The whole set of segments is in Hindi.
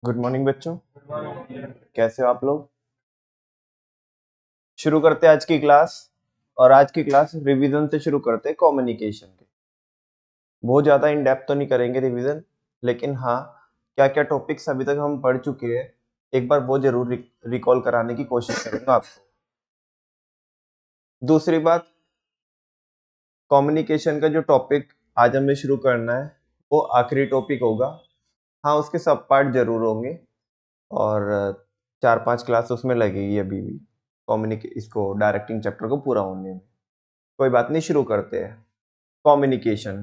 गुड मॉर्निंग बच्चों। कैसे हो आप लोग? शुरू करते हैं आज की क्लास। और आज की क्लास रिवीजन से शुरू करते हैं कम्युनिकेशन के। बहुत ज्यादा इन डेप्थ तो नहीं करेंगे रिवीजन, लेकिन हाँ, क्या क्या टॉपिक्स अभी तक हम पढ़ चुके हैं एक बार वो जरूर रिकॉल कराने की कोशिश करूंगा आपको। दूसरी बात, कम्युनिकेशन का जो टॉपिक आज हमें शुरू करना है वो आखिरी टॉपिक होगा। हाँ, उसके सब पार्ट जरूर होंगे और 4-5 क्लास उसमें लगेगी अभी भी इसको डायरेक्टिंग चैप्टर को पूरा होने में। कोई बात नहीं, शुरू करते हैं। कम्युनिकेशन।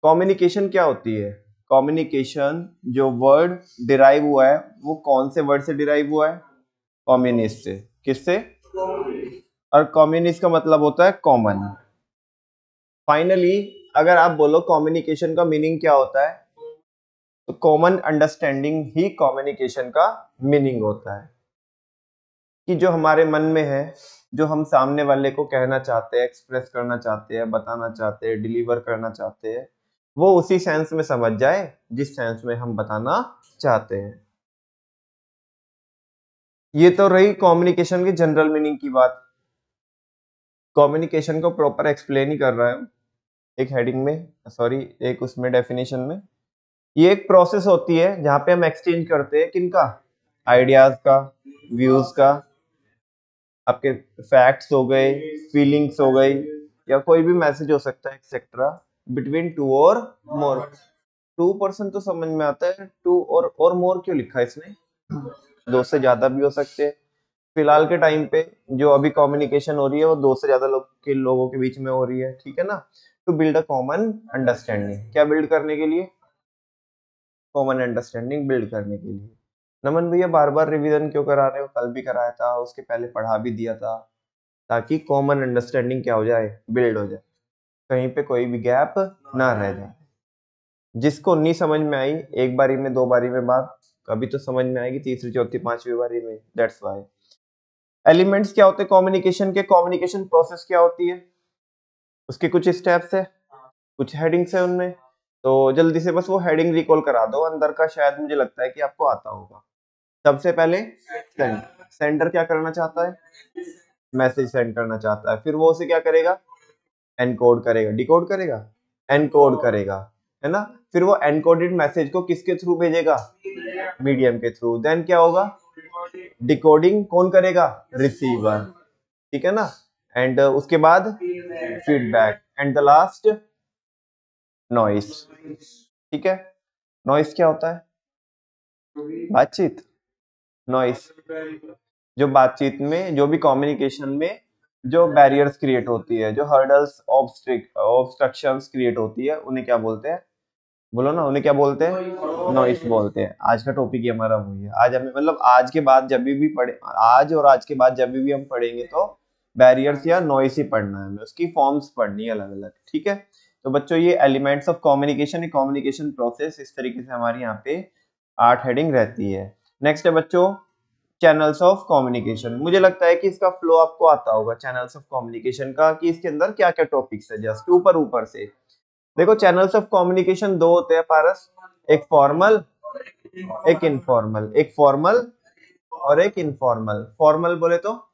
कम्युनिकेशन क्या होती है? कम्युनिकेशन जो वर्ड डिराइव हुआ है वो कौन से वर्ड से डिराइव हुआ है? कम्युनिस्ट से। किससे? और कम्युनिस्ट का मतलब होता है कॉमन। फाइनली, अगर आप बोलो कम्युनिकेशन का मीनिंग क्या होता है, तो कॉमन अंडरस्टैंडिंग ही कम्युनिकेशन का मीनिंग होता है। कि जो हमारे मन में है, जो हम सामने वाले को कहना चाहते हैं, एक्सप्रेस करना चाहते हैं, बताना चाहते हैं, डिलीवर करना चाहते हैं, वो उसी सेंस में समझ जाए जिस सेंस में हम बताना चाहते हैं। ये तो रही कम्युनिकेशन की जनरल मीनिंग की बात। कम्युनिकेशन को प्रॉपर एक्सप्लेन ही कर रहा है एक हेडिंग में, सॉरी, एक उसमें डेफिनेशन में। ये एक प्रोसेस होती है जहां पे हम एक्सचेंज करते हैं किनका? आइडियाज का, व्यूज का, आपके फैक्ट्स हो गए, फीलिंग्स हो गई, या कोई भी मैसेज हो सकता है एक्सेट्रा, बिटवीन टू और मोर। 2% तो समझ में आता है, टू और मोर क्यों लिखा है इसने? दो से ज्यादा भी हो सकते हैं। फिलहाल के टाइम पे जो अभी कम्युनिकेशन हो रही है वो दो से ज्यादा लोगों के बीच में हो रही है, ठीक है ना? To build a common understanding. क्या बिल्ड करने के लिए? कॉमन अंडरस्टैंडिंग बिल्ड करने के लिए। नमन भैया, बार बार रिवीजन क्यों करा रहे हो? कल भी कराया था, उसके पहले पढ़ा भी दिया था, ताकि कॉमन अंडरस्टैंडिंग क्या हो जाए? बिल्ड हो जाए, कहीं पे कोई भी गैप ना रह जाए। जिसको नहीं समझ में आई एक बारी में, दो बारी में बात, कभी तो समझ में आएगी तीसरी चौथी पांचवी बारी में। That's why. एलिमेंट्स क्या होते हैं कम्युनिकेशन के? कम्युनिकेशन प्रोसेस क्या होती है, उसके कुछ स्टेप्स है, कुछ हेडिंग्स है उनमें। तो जल्दी से बस वो हेडिंग रिकॉल करा दो अंदर का, शायद मुझे लगता है कि आपको आता होगा। सबसे पहले सेंडर। सेंडर क्या करना चाहता है? मैसेज सेंड करना चाहता है। फिर वो उसे क्या करेगा? एनकोड करेगा, डिकोड करेगा, एनकोड करेगा, है ना? फिर वो एनकोडेड मैसेज को किसके थ्रू भेजेगा? मीडियम के थ्रू। देन क्या होगा? डिकोडिंग कौन करेगा? रिसीवर, ठीक है ना? एंड उसके बाद feedback, and the last noise, ठीक है? नॉइस क्या होता है? बातचीत। नॉइस जो बातचीत में, जो भी कम्युनिकेशन में जो बैरियर्स क्रिएट होती है, जो हर्डल्स, ऑब्स्ट्रक्शंस क्रिएट होती है, उन्हें क्या बोलते हैं? बोलो ना, उन्हें क्या बोलते हैं? नॉइस बोलते हैं। आज का टॉपिक ही हमारा वही है। आज हमें, मतलब आज के बाद जब भी पढ़े, आज और आज के बाद जब भी हम पढ़ेंगे तो बैरियर्स या नॉइस ही पढ़ना है हमें, उसकी फॉर्म्स पढ़नी है अलग अलग, ठीक है? तो बच्चों, ये elements of communication, communication process, इस तरीके से हमारी यहाँ पे 8 हेडिंग रहती है। नेक्स्ट है बच्चों चैनल्स ऑफ कम्युनिकेशन। मुझे लगता है कि इसका फ्लो आपको आता होगा चैनल्स ऑफ कम्युनिकेशन का, कि इसके अंदर क्या क्या टॉपिक्स है। जस्ट ऊपर ऊपर से देखो, चैनल्स ऑफ कम्युनिकेशन दो होते हैं पारस, एक फॉर्मल, एक इनफॉर्मल। एक फॉर्मल और एक इनफॉर्मल। फॉर्मल बोले तो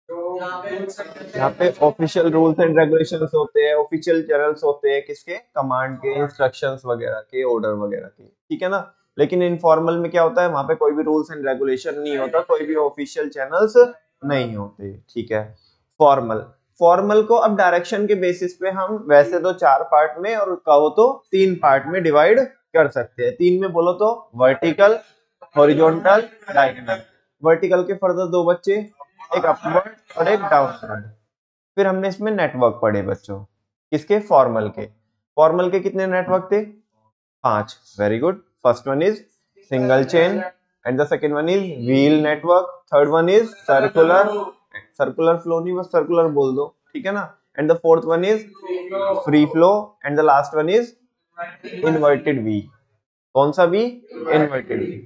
यहाँ पे ऑफिशियल रूल्स एंड रेगुलेशंस होते हैं, ऑफिशियल चैनल्स होते हैं, किसके? कमांड के, इंस्ट्रक्शंस वगैरह के, ऑर्डर वगैरह के, ठीक है ना? लेकिन इनफॉर्मल में क्या होता है? वहां पे कोई भी रूल्स एंड रेगुलेशन नहीं होता, कोई भी ऑफिशियल चैनल्स नहीं होते, ठीक है? फॉर्मल। फॉर्मल को अब डायरेक्शन के बेसिस पे हम वैसे तो 4 पार्ट में, और कहो तो 3 पार्ट में डिवाइड कर सकते हैं। 3 में बोलो तो वर्टिकल, हॉरिजॉन्टल, डायगोनल। वर्टिकल के फर्दर 2 बच्चे, एक अपवर्ड और एक डाउनवर्ड। फिर हमने इसमें नेटवर्क पढ़े बच्चों, किसके? फॉर्मल के। फॉर्मल के कितने नेटवर्क थे? 5। Very good. First one is single chain, and the second one is wheel network, third one is circular, circular flow नहीं, बस सर्कुलर बोल दो, ठीक है ना? And the fourth one is free flow, and the last one is inverted we. कौन सा वी? Inverted we.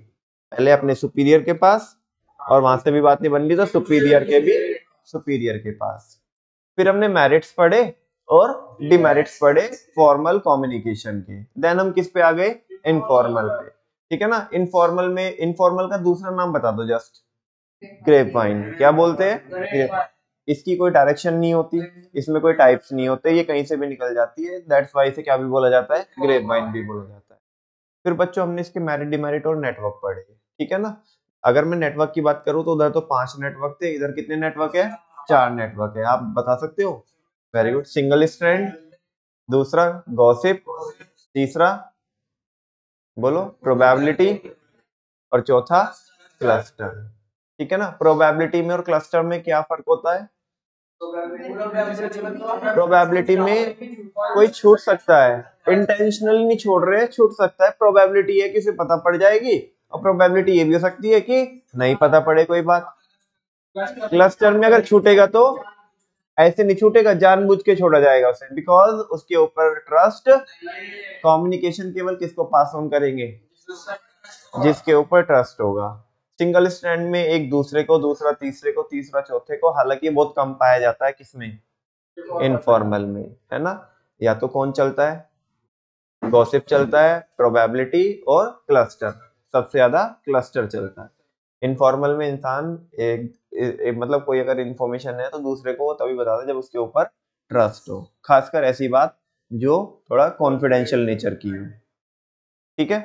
पहले अपने सुपीरियर के पास, और वहां से भी बात नहीं बन रही तो सुपीरियर के भी, सुपीरियर के पास। फिर हमने मेरिट्स पढ़े और डिमेरिट्स पढ़े फॉर्मल कम्युनिकेशन के। देन हम किस पे आ गए? इनफॉर्मल पे। ठीक है ना। इनफॉर्मल में, इनफॉर्मल का दूसरा नाम बता दो जस्ट। Grep wine. क्या बोलते हैं? इसकी कोई डायरेक्शन नहीं होती, इसमें कोई टाइप्स नहीं होते, ये कहीं से भी निकल जाती है, दैट्स वाई इसे क्या भी बोला जाता है? ग्रेप वाइन भी बोला जाता है। फिर बच्चों हमने इसके मेरिट डिमेरिट और नेटवर्क पढ़े, ठीक है ना। अगर मैं नेटवर्क की बात करूं तो उधर तो 5 नेटवर्क थे, इधर कितने नेटवर्क है? 4 नेटवर्क है। आप बता सकते हो? Very good. सिंगल स्ट्रैंड, दूसरा गॉसिप, तीसरा बोलो प्रोबेबिलिटी, और चौथा क्लस्टर। ठीक है ना। प्रोबेबिलिटी में और क्लस्टर में क्या फर्क होता है? प्रोबेबिलिटी में कोई छूट सकता है, इंटेंशनली नहीं छोड़ रहे, छूट सकता है। प्रोबेबिलिटी है कि उसे पता पड़ जाएगी, और प्रोबेबिलिटी ये भी हो सकती है कि नहीं पता पड़े कोई बात। क्लस्टर में अगर छूटेगा तो ऐसे नहीं छूटेगा, जानबूझ के छोड़ा जाएगा उसे, बिकॉज उसके ऊपर ट्रस्ट। कम्युनिकेशन केवल किसको पास ऑन करेंगे? जिसके ऊपर ट्रस्ट होगा। सिंगल स्टैंड में एक दूसरे को, दूसरा तीसरे को, तीसरा चौथे को, हालांकि बहुत कम पाया जाता है किसमें? इनफॉर्मल में, है ना। या तो कौन चलता है? गॉसिप चलता है, प्रोबेबिलिटी और क्लस्टर। सबसे ज्यादा क्लस्टर चलता है। इनफॉर्मल में इंसान मतलब कोई अगर इंफॉर्मेशन है तो दूसरे को तभी बताता है जब उसके ऊपर ट्रस्ट हो, खासकर ऐसी बात जो थोड़ा कॉन्फिडेंशियल नेचर की हो। ठीक है।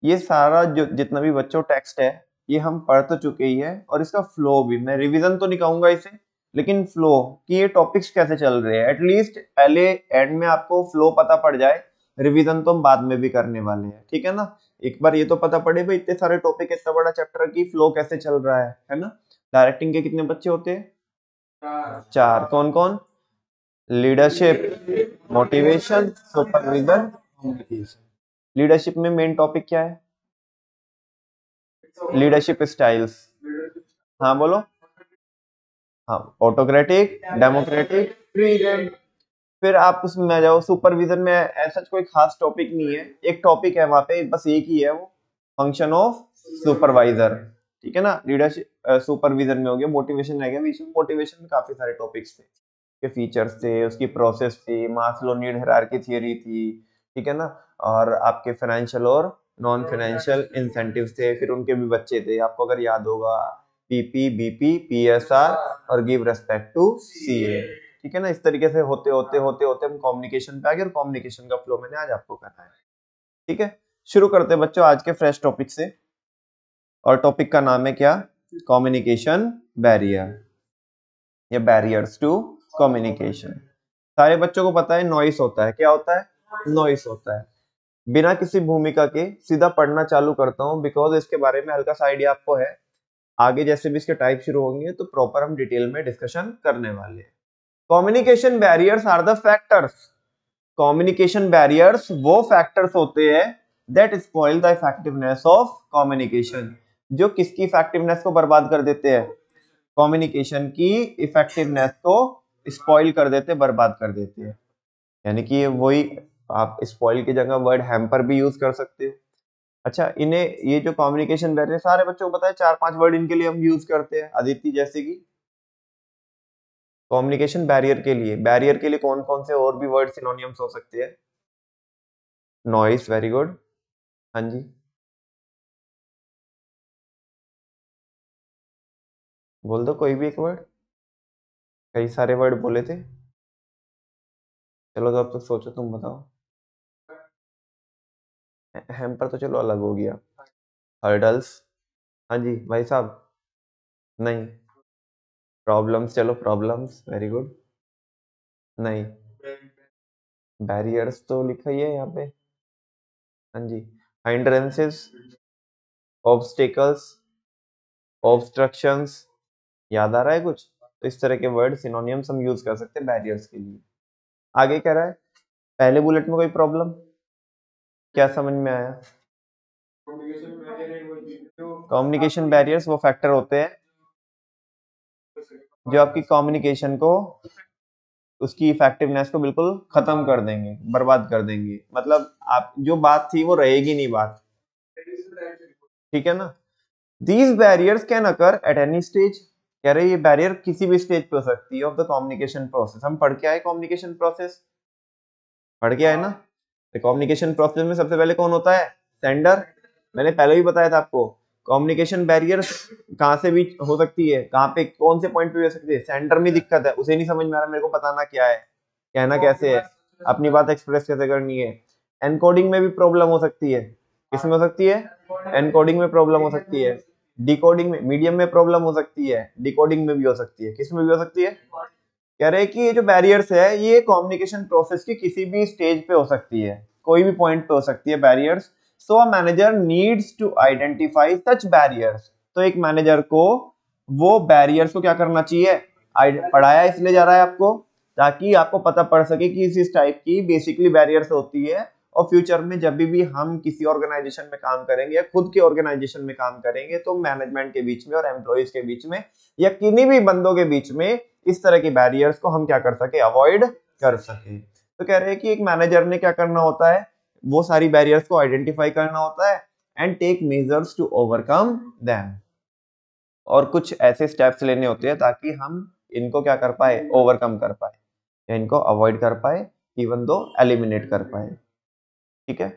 ये सारा जो जितना भी बच्चों टेक्स्ट है, ये हम पढ़ तो चुके ही है, और इसका फ्लो भी, मैं रिवीजन तो नहीं कहूंगा इसे, लेकिन फ्लो कि ये टॉपिक्स कैसे चल रहे हैं, एटलीस्ट पहले एंड में आपको फ्लो पता पड़ जाए। रिवीजन तो हम बाद में भी करने वाले हैं, ठीक है ना। एक बार ये तो पता पड़े भाई, इतने सारे टॉपिक, इतना बड़ा चैप्टर की फ्लो कैसे चल रहा है ना। डायरेक्टिंग के कितने बच्चे होते हैं? 4। कौन कौन? Leadership, motivation, supervision, communication. Leadership में मेन टॉपिक क्या है? Leadership styles. हाँ बोलो। हाँ, ऑटोक्रेटिक, डेमोक्रेटिक, फ्री। फिर आप उसमें आ जाओ, सुपरविजन में ऐसा कोई खास टॉपिक नहीं है, एक टॉपिक है वहां पे, बस एक ही है, वो फंक्शन ऑफ सुपरवाइजर। ठीक है ना। लीडरशिप सुपरविजन में हो गया। मोटिवेशन रह गया बीच में। मोटिवेशन में काफी सारे टॉपिक्स थे, के फीचर्स थे, उसकी प्रोसेस थी, मास्लो नीड हायरार्की थ्योरी थी, ठीक है ना। और आपके फाइनेंशियल और नॉन फाइनेंशियल इंसेंटिव्स थे, फिर उनके भी बच्चे थे, आपको अगर याद होगा, पीपी, बीपी, पीएसआर और गिव रेस्पेक्ट टू सीए। ठीक है ना। इस तरीके से होते होते होते होते हम कम्युनिकेशन पे आ गए, और कम्युनिकेशन का फ्लो मैंने आज आपको करना है। ठीक है। शुरू करते हैं बच्चों आज के फ्रेश टॉपिक से, और टॉपिक का नाम है क्या? कम्युनिकेशन बैरियर, या बैरियर्स टू कम्युनिकेशन। सारे बच्चों को पता है नॉइस होता है। क्या होता है? नॉइस होता है। बिना किसी भूमिका के सीधा पढ़ना चालू करता हूँ, बिकॉज इसके बारे में हल्का सा आइडिया आपको है। आगे जैसे भी इसके टाइप शुरू होंगे तो प्रॉपर हम डिटेल में डिस्कशन करने वाले हैं। Communication barriers are the factors. Communication barriers वो फैक्टर्स होते हैं that spoil the effectiveness of communication, जो किसकी इफेक्टिवनेस को बर्बाद कर देते हैं? कम्युनिकेशन की इफेक्टिवनेस को स्पॉइल कर देते, बर्बाद कर देते हैं। यानी कि ये वही, आप स्पॉइल की जगह वर्ड हैम्पर भी यूज कर सकते हो। अच्छा, इन्हें ये जो कम्युनिकेशन बैरियर, सारे बच्चों को पता है 4-5 वर्ड इनके लिए हम यूज करते हैं, अदिति जैसे कि कम्युनिकेशन बैरियर के लिए कौन कौन से और भी वर्ड सिनोनिम्स हो सकते हैं? Noise, very good. हाँ जी, बोल दो कोई भी एक वर्ड। कई सारे वर्ड बोले थे। चलो तो अब तक सोचो, तुम बताओ। हैम्पर तो चलो अलग हो गया। हर्डल्स। हाँ जी भाई साहब। नहीं। प्रॉब्लम्स, चलो प्रॉब्लम्स, वेरी गुड। नहीं। बैरियर्स तो लिखा ही है यहाँ पे। हाँ जी। हाइंड्रेंसेस, ऑब्स्टिकल्स, ऑब्स्ट्रक्शंस। याद आ रहा है कुछ? तो इस तरह के वर्ड सिनोनिम्स हम यूज कर सकते हैं बैरियर्स के लिए। आगे कह रहा है, पहले बुलेट में कोई प्रॉब्लम? क्या समझ में आया? कम्युनिकेशन बैरियर्स वो फैक्टर होते हैं जो आपकी कम्युनिकेशन को, उसकी इफेक्टिवनेस को बिल्कुल खत्म कर देंगे, बर्बाद कर देंगे। मतलब आप जो बात थी वो रहेगी नहीं बात। ठीक है ना। These barriers can occur at any stage. कह रहे ये बैरियर किसी भी स्टेज पे हो सकती है ऑफ द कम्युनिकेशन प्रोसेस। हम पढ़ के आए कम्युनिकेशन प्रोसेस, पढ़ के आए ना। तो कम्युनिकेशन प्रोसेस में सबसे पहले कौन होता है? सेंडर। मैंने पहले भी बताया था आपको, कम्युनिकेशन बैरियर्स कहाँ से भी हो सकती है, कहाँ पे कौन से पॉइंट पे हो सकती है, सेंटर में दिक्कत है, उसे नहीं समझ में आ रहा, मेरे को बताना क्या है, कहना कैसे है, अपनी बात एक्सप्रेस कैसे करनी है। एनकोडिंग में भी प्रॉब्लम हो सकती है, किसमें हो सकती है, एनकोडिंग में प्रॉब्लम हो सकती है, डिकोडिंग में, मीडियम में प्रॉब्लम हो सकती है, डिकोडिंग में भी हो सकती है, किसमें भी हो सकती है। कह रहे हैं कि ये जो बैरियर्स है ये कम्युनिकेशन प्रोसेस की किसी भी स्टेज पे हो सकती है, कोई भी पॉइंट पे हो सकती है barriers. So a manager needs to identify such barriers. तो एक मैनेजर को वो बैरियर्स को क्या करना चाहिए, पढ़ाया इसलिए जा रहा है आपको ताकि आपको पता पड़ सके कि इस टाइप की बेसिकली बैरियर्स होती है, और फ्यूचर में जब भी हम किसी ऑर्गेनाइजेशन में काम करेंगे या खुद के ऑर्गेनाइजेशन में काम करेंगे तो मैनेजमेंट के बीच में और एम्प्लॉइज के बीच में या किन्हीं भी बंदों के बीच में इस तरह की बैरियर्स को हम क्या कर सके, अवॉइड कर सके। तो कह रहे हैं कि एक मैनेजर ने क्या करना होता है, वो सारी बैरियर्स को आइडेंटिफाई करना होता है and take measures to overcome them, और कुछ ऐसे स्टेप्स लेने होते हैं ताकि हम इनको क्या कर पाए, ओवरकम कर पाए या इनको अवॉइड कर पाए, इवन दो एलिमिनेट कर पाए। ठीक है।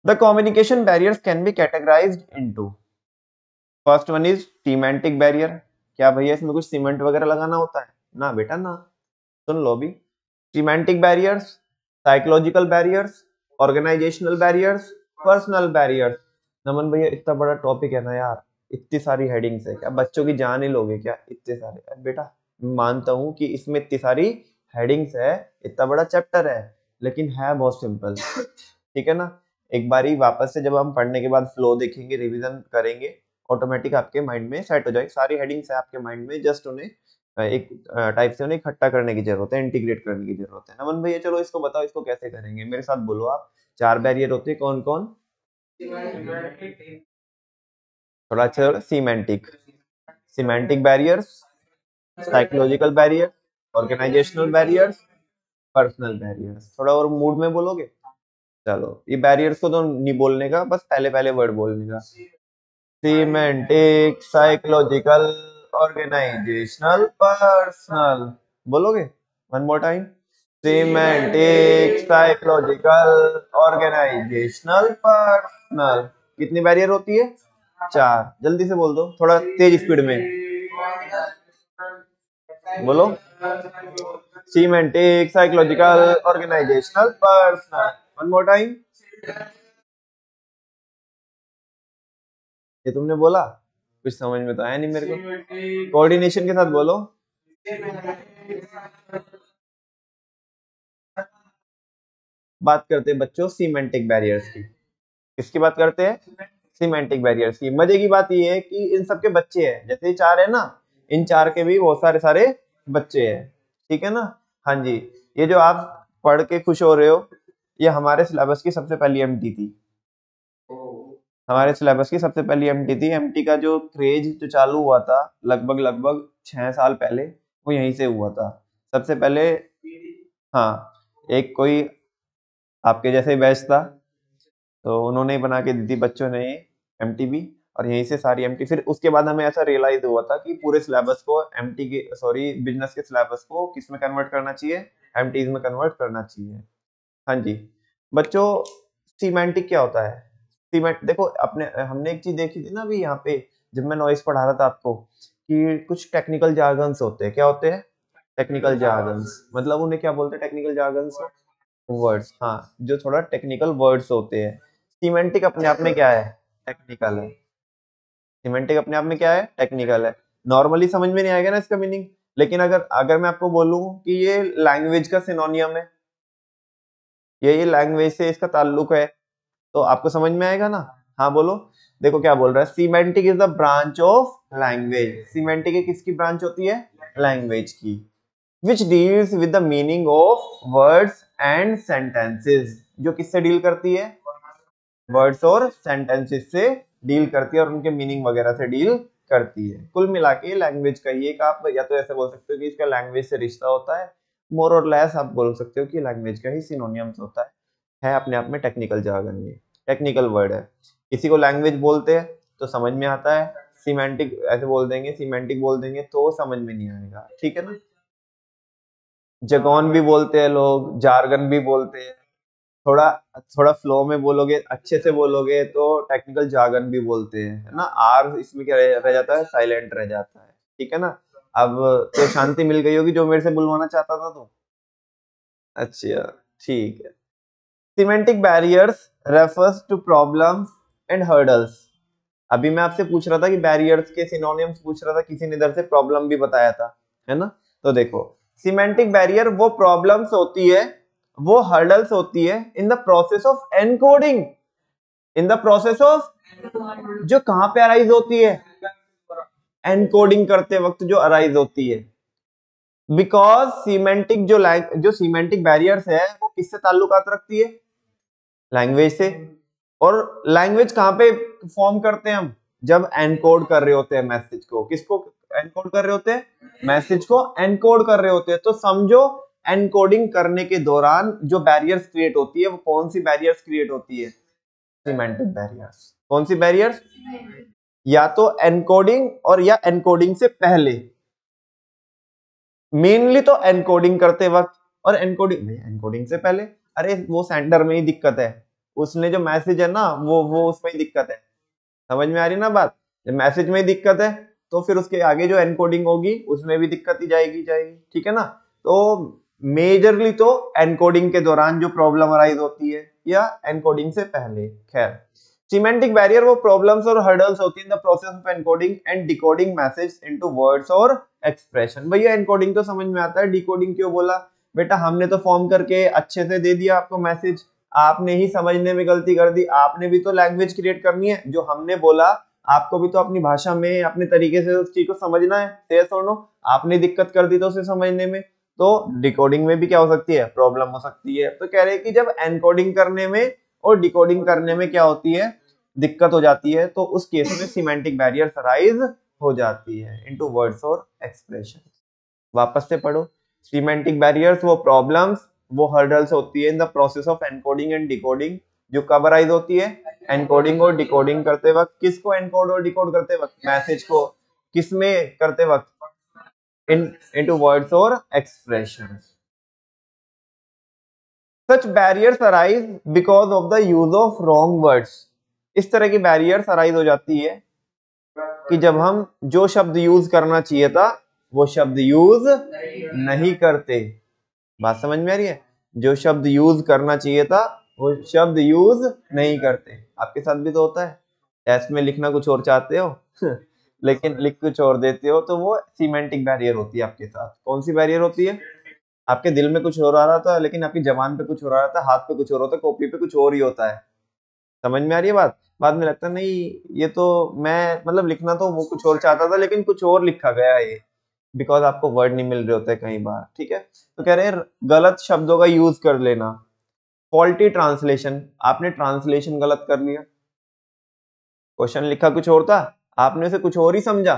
The communication barriers can be categorised into, first one is semantic barrier. क्या भैया इसमें कुछ सीमेंट वगैरह लगाना होता है, ना बेटा ना, सुन लो अभी। Semantic barriers, psychological barriers, organisational barriers, personal barriers. Naman भैया इतना बड़ा टॉपिक है ना यार, इतनी सारी हेडिंग्स है, क्या बच्चों की जान ही लोगे क्या इतने सारे। बेटा मानता हूं कि इसमें इतनी सारी हेडिंग्स है, इतना बड़ा चैप्टर है, लेकिन है बहुत सिंपल। ठीक है ना, एक बारी वापस से जब हम पढ़ने के बाद फ्लो देखेंगे, रिवीजन करेंगे, ऑटोमेटिक आपके माइंड में सेट हो जाएगी, सारी हेडिंग्स है आपके माइंड में, जस्ट उन्हें एक टाइप से उन्हें इकट्ठा करने की जरूरत है, इंटीग्रेट करने की जरूरत है। नमन भैया चलो इसको बताओ, इसको कैसे करेंगे, मेरे साथ बोलो आप। चार बैरियर होते हैं, कौन कौन, थोड़ा अच्छा, semantic, semantic barriers, psychological barrier, organisational barriers, personal barriers. थोड़ा और मूड में बोलोगे। चलो ये बैरियर्स को तो नहीं बोलने का, बस पहले पहले वर्ड बोलने का। Semantic, psychological, organisational, personal. बोलोगे one more time. Semantic, psychological, organisational, personal. कितनी बैरियर होती है, चार। जल्दी से बोल दो, थोड़ा तेज स्पीड में बोलो। Semantic, psychological, organisational, personal. One more time. ये तुमने बोला, कुछ समझ में तो आया नहीं मेरे को, कोऑर्डिनेशन के साथ बोलो। बात करते हैं बच्चों सीमेंटिक बैरियर्स की। किसकी बात करते हैं, सीमेंटिक बैरियर्स की। मजे की बात ये है कि इन सबके बच्चे हैं, जैसे ये चार है ना, इन चार के भी बहुत सारे सारे बच्चे हैं। ठीक है ना। हाँ जी, ये जो आप पढ़ के खुश हो रहे हो, ये हमारे सिलेबस की सबसे पहली एमटी थी, हमारे सिलेबस की सबसे पहली एमटी थी। एमटी का जो क्रेज जो चालू हुआ था लगभग लगभग 6 साल पहले, वो यहीं से हुआ था सबसे पहले। हाँ, एक कोई आपके जैसे बैच था, तो उन्होंने बना के दी थी बच्चों ने एमटीबी, और यहीं से सारी एमटी, फिर उसके बाद हमें ऐसा रियलाइज हुआ था कि पूरे सिलेबस को एमटी के, सॉरी बिजनेस के सिलेबस को किस में कन्वर्ट करना चाहिए, एमटीज में कन्वर्ट करना चाहिए। हाँ जी बच्चों, सीमेंटिक क्या होता है। सीमेंट देखो, अपने हमने एक चीज देखी थी ना अभी यहाँ पे, जब मैं नॉइस पढ़ा रहा था आपको, कि कुछ टेक्निकल जार्गन्स होते हैं, क्या होते हैं, टेक्निकल जार्गन्स, मतलब उन्हें क्या बोलते हैं, टेक्निकल जार्गन्स, वर्ड्स। हाँ, जो थोड़ा टेक्निकल वर्ड्स होते हैं। सीमेंटिक अपने आप में क्या है, टेक्निकल है। सीमेंटिक अपने आप में क्या है, टेक्निकल है। नॉर्मली समझ में नहीं आएगा ना इसका मीनिंग, लेकिन अगर अगर मैं आपको बोलूं कि ये लैंग्वेज का सिनोनियम है, ये लैंग्वेज से इसका ताल्लुक है, तो आपको समझ में आएगा ना। हाँ बोलो। देखो क्या बोल रहा है, semantic is the branch of language. Semantic एक किसकी ब्रांच होती है, लैंग्वेज की, which deals with the meaning of words and sentences. जो किससे डील करती है, वर्ड्स और सेंटेंसेस से डील करती है, और उनके मीनिंग वगैरह से डील करती है। कुल मिला के लैंग्वेज का ये एक, आप या तो ऐसे बोल सकते हो कि इसका लैंग्वेज से रिश्ता होता है, मोर और लेस आप बोल सकते हो कि लैंग्वेज का ही सिनोनियम्स होता है अपने आप में टेक्निकल jargon, ये टेक्निकल वर्ड है। किसी को लैंग्वेज बोलते हैं तो समझ में आता है, सीमेंटिक ऐसे बोल देंगे, सीमेंटिक बोल देंगे तो समझ में नहीं आएगा। ठीक है ना। जगॉन भी बोलते हैं लोग, जार्गन भी बोलते हैं, थोड़ा थोड़ा फ्लो में बोलोगे, अच्छे से बोलोगे तो टेक्निकल जार्गन भी बोलते हैं, है ना। आर इसमें क्या रह जाता है, साइलेंट रह जाता है, ठीक है ना। अब तो शांति मिल गई होगी जो मेरे से बुलवाना चाहता था तो। अच्छा, ठीक है। Semantic barriers refers to problems and hurdles. अभी मैं आपसे पूछ रहा था कि बैरियर्स के सिनोनिम्स पूछ रहा था, किसी ने इधर से प्रॉब्लम भी बताया था, है ना। तो देखो, सिमेंटिक बैरियर वो प्रॉब्लम्स होती है, वो हर्डल्स होती है in the process of encoding, in the process of, जो कहां पे अराइज होती है, एनकोडिंग करते वक्त जो अराइज होती है। बिकॉज सीमेंटिक जो सीमेंटिक बैरियर्स है वो किससे ताल्लुकात रखती है, लैंग्वेज से। और लैंग्वेज कहां पे फॉर्म करते हैं हम, जब एनकोड कर रहे होते हैं मैसेज को। किसको एनकोड कर रहे होते हैं, मैसेज को एनकोड कर रहे होते हैं। तो समझो, एनकोडिंग करने के दौरान जो बैरियर्स क्रिएट होती है वो कौन सी बैरियर्स क्रिएट होती है, सीमेंटिक बैरियर्स। कौन सी बैरियर्स, या तो एनकोडिंग और या एनकोडिंग से पहले, मेनली तो एनकोडिंग करते वक्त। और एनकोडिंग से पहले, अरे वो सेंडर में ही दिक्कत है, उसने जो मैसेज है ना वो उसमें ही दिक्कत है। समझ में आ रही ना बात, जब मैसेज में ही दिक्कत है तो फिर उसके आगे जो एनकोडिंग होगी उसमें भी दिक्कत ही जाएगी, ठीक है ना। तो मेजरली तो एनकोडिंग के दौरान जो प्रॉब्लम अराइज होती है या एनकोडिंग से पहले। खैर, सिमेंटिक बैरियर वो प्रॉब्लम्स और हर्डल्स होती है in the process of encoding and decoding message into words और एक्सप्रेशन। भैया एनकोडिंग तो समझ में आता है, डिकोडिंग क्यों बोला, बेटा हमने तो फॉर्म करके अच्छे से दे दिया आपको मैसेज, आपने ही समझने में गलती कर दी। आपने भी तो लैंग्वेज क्रिएट करनी है, जो हमने बोला आपको भी तो अपनी भाषा में अपने तरीके से उस चीज को समझना है, शेयर सुनो। आपने दिक्कत कर दी तो उसे समझने में, तो डिकोडिंग में भी क्या हो सकती है, प्रॉब्लम हो सकती है। तो कह रहे हैं कि जब एनकोडिंग करने में और डिकोडिंग करने में क्या होती है, दिक्कत हो जाती है, तो उस केस में सिमेंटिक बैरियर अराइज हो जाती है इनटू वर्ड्स और एक्सप्रेशन। वापस से पढ़ो, सिमेंटिक बैरियर्स वो प्रॉब्लम्स, वो हर्डल्स होती है in the process of encoding and decoding, जो कब अराइज होती है, एनकोडिंग और डिकोडिंग करते वक्त। किसको एनकोड और डिकोड करते वक्त, मैसेज को। किसमें करते वक्त, इन इनटू वर्ड्स और expressions. Such barriers arise because of the use of wrong words। इस तरह की बैरियर्स अराइज हो जाती है कि जब हम जो शब्द यूज करना चाहिए था वो शब्द यूज नहीं करते। बात समझ में आ रही है, जो शब्द यूज करना चाहिए था वो शब्द यूज नहीं करते। आपके साथ भी तो होता है, टेस्ट में लिखना कुछ और चाहते हो लेकिन लिख कुछ और देते हो, तो वो सीमेंटिक बैरियर होती है आपके साथ। कौन सी बैरियर होती है, आपके दिल में कुछ और आ रहा था लेकिन आपकी जबान पे कुछ और आ रहा था, हाथ पे कुछ और होता है, कॉपी पे कुछ और ही होता है। समझ में आ रही है बात, बाद में लगता है नहीं ये तो मैं मतलब लिखना तो वो कुछ और चाहता था लेकिन कुछ और लिखा गया है ये, बिकॉज आपको वर्ड नहीं मिल रहे होते कई बार, ठीक है। तो कह रहे हैं गलत शब्दों का यूज कर लेना, फॉल्टी ट्रांसलेशन, आपने ट्रांसलेशन गलत कर लिया, क्वेश्चन लिखा कुछ और था, आपने उसे कुछ और ही समझा,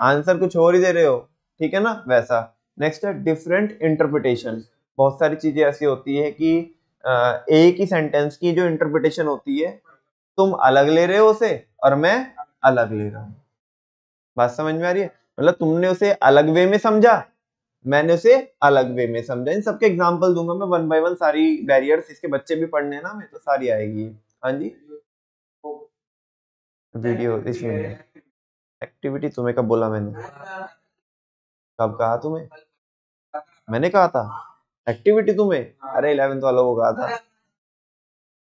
आंसर कुछ और ही दे रहे हो, ठीक है ना, वैसा। नेक्स्ट है डिफरेंट इंटरप्रिटेशन। बहुत सारी चीजें ऐसी होती है कि एक ही सेंटेंस की जो इंटरप्रिटेशन होती है, तुम अलग ले रहे हो उसे और मैं अलग ले रहा हूं। बात समझ में आ रही है, मतलब तुमने उसे अलग वे में समझा, मैंने उसे अलग वे में समझा। इन सबके एग्जांपल दूंगा मैं वन बाय वन, सारी बैरियर्स, इसके बच्चे भी पढ़ने हैं ना मैं, तो सारी आएगी। हाँ जी, वीडियो इसमें एक्टिविटी तुम्हें कब बोला मैंने, कब कहा तुम्हें, मैंने कहा था एक्टिविटी तुम्हें, अरे 11th वालों को कहा था।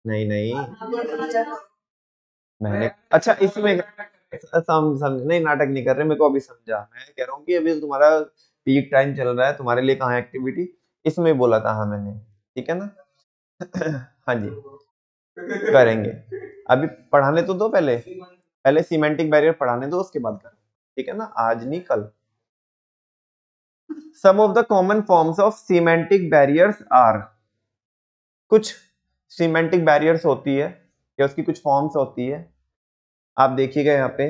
नहीं नहीं, मैंने अच्छा इसमें समझ नहीं, नाटक नहीं कर रहे, मेरे को अभी समझा। मैं कह रहा हूँ कि अभी तुम्हारा पीक टाइम चल रहा है, तुम्हारे लिए कहाँ है एक्टिविटी, इसमें बोला था हाँ मैंने, ठीक है ना हाँ जी, करेंगे। अभी पढ़ाने तो दो, पहले पहले सीमेंटिक बैरियर पढ़ाने दो, उसके बाद करें, ठीक है ना, आज नहीं कल। Some of the common forms of semantic barriers are, कुछ सीमेंटिक बैरियर्स होती है या उसकी कुछ फॉर्म्स होती है, आप देखिएगा यहाँ पे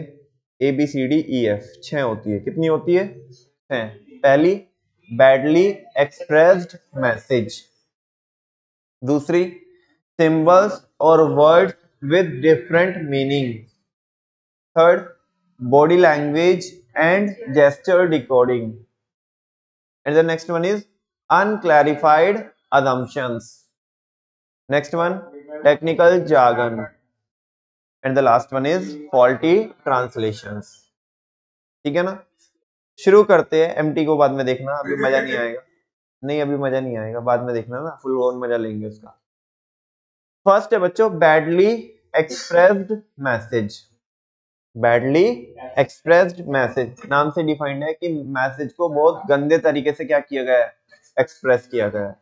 A B C D E F, 6 होती है। कितनी होती है, 6। पहली, बैडली एक्सप्रेस्ड मैसेज। दूसरी, सिंबल्स और words with different meaning. Third, body language and gesture decoding. And the next one is unclarified assumptions। Next one technical jargon, and the last one is faulty translations. ठीक है ना, शुरू करते हैं। एमटी को बाद में देखना, अभी मजा नहीं आएगा। नहीं अभी मजा नहीं आएगा, बाद में देखना ना, फुल ऑन मजा लेंगे उसका। फर्स्ट है बच्चों badly expressed message. Badly expressed message नाम से डिफाइंड है कि मैसेज को बहुत गंदे तरीके से क्या किया गया है, एक्सप्रेस किया गया है।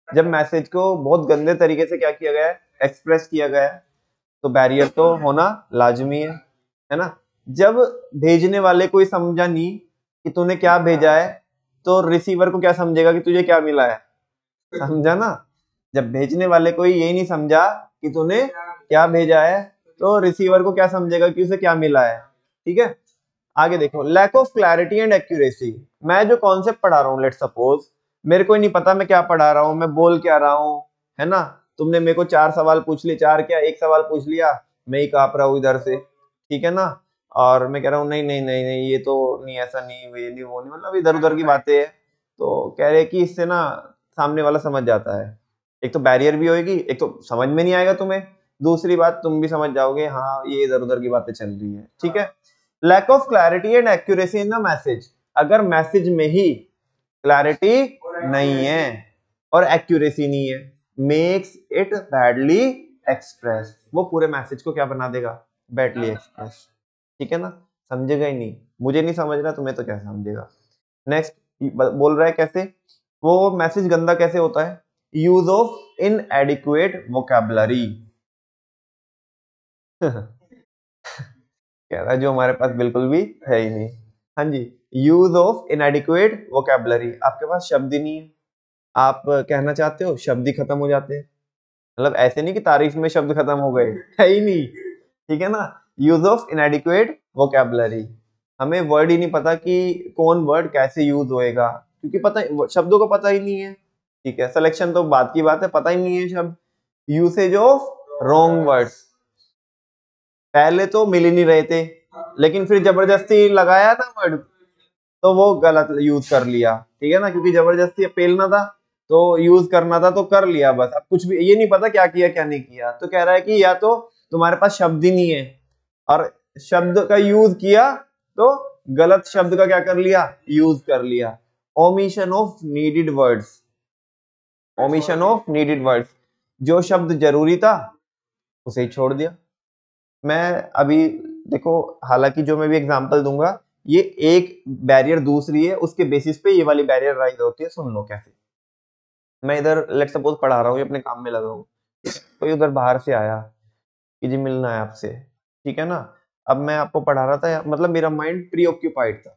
जब मैसेज को बहुत गंदे तरीके से क्या किया गया है, एक्सप्रेस किया गया है, तो बैरियर तो होना लाजमी है ना। जब भेजने वाले को ही समझा नहीं कि तूने क्या भेजा है, तो रिसीवर को क्या समझेगा कि तुझे क्या मिला है, समझा ना। जब भेजने वाले को ही यही नहीं समझा कि तूने क्या भेजा है, तो रिसीवर को क्या समझेगा कि उसे क्या मिला है। ठीक है, आगे देखो lack of clarity and accuracy. मैं जो कॉन्सेप्ट पढ़ा रहा हूँ, लेट सपोज मेरे को ही नहीं पता मैं क्या पढ़ा रहा हूँ, मैं बोल क्या रहा हूँ, है ना। तुमने मेरे को 4 सवाल पूछ लिए, 4 क्या 1 सवाल पूछ लिया, मैं ही काप रहा हूँ इधर से, ठीक है ना। और मैं कह रहा हूँ नहीं नहीं नहीं नहीं ये तो नहीं, ऐसा नहीं, ये नहीं वो नहीं, मतलब इधर उधर की बातें है। तो कह रहे कि इससे ना सामने वाला समझ जाता है। एक तो बैरियर भी होगी, एक तो समझ में नहीं आएगा तुम्हें, दूसरी बात तुम भी समझ जाओगे हाँ ये इधर उधर की बातें चल रही है। ठीक है, lack of clarity and accuracy in the message. अगर मैसेज में ही क्लैरिटी नहीं है और एक्यूरेसी नहीं है, मेक्स इट बैडली एक्सप्रेस, वो पूरे मैसेज को क्या बना देगा, बैडली एक्सप्रेस। ठीक है ना, समझेगा ही नहीं, मुझे नहीं समझ रहा तुम्हें तो क्या समझेगा। नेक्स्ट बोल रहा है कैसे, वो मैसेज गंदा कैसे होता है, यूज ऑफ इनएडिक्वेट वोकैबुलरी। कह रहा है जो हमारे पास बिल्कुल भी है ही नहीं। हाँ जी, यूज ऑफ इनएडिक्वेट वोकैबुलरी, आपके पास शब्द ही नहीं है, आप कहना चाहते हो शब्द ही खत्म हो जाते हैं। मतलब ऐसे नहीं कि तारीफ में शब्द खत्म हो गए, है ही नहीं। ठीक है ना, यूज ऑफ इनएडिक्वेट वोकैबुलरी, हमें वर्ड ही नहीं पता कि कौन वर्ड कैसे यूज होएगा, क्योंकि पता शब्दों को पता ही नहीं है। ठीक है, सिलेक्शन तो बात की बात है, पता ही नहीं है शब्द। यूसेज ऑफ रॉन्ग वर्ड्स, पहले तो मिल ही नहीं रहे थे, लेकिन फिर जबरदस्ती लगाया ना वर्ड, तो वो गलत यूज कर लिया। ठीक है ना, क्योंकि जबरदस्ती पेलना था तो यूज करना था तो कर लिया बस, अब कुछ भी ये नहीं पता क्या किया क्या नहीं किया। तो कह रहा है कि या तो तुम्हारे पास शब्द ही नहीं है, और शब्द का यूज किया तो गलत शब्द का क्या कर लिया, यूज कर लिया। Omission of needed words, omission of needed words, जो शब्द जरूरी था उसे ही छोड़ दिया। मैं अभी देखो, हालांकि जो मैं भी एग्जांपल दूंगा ये एक बैरियर दूसरी है, उसके बेसिस पे ये वाली बैरियर राइज होती है। सुन लो कैसे, मैं इधर लेट सपोज पढ़ा रहा हूँ, अपने काम में लगा हूँ, कोई उधर बाहर से आया कि जी मिलना है आपसे, ठीक है ना। अब मैं आपको पढ़ा रहा था, मतलब मेरा माइंड प्री ऑक्यूपाइड था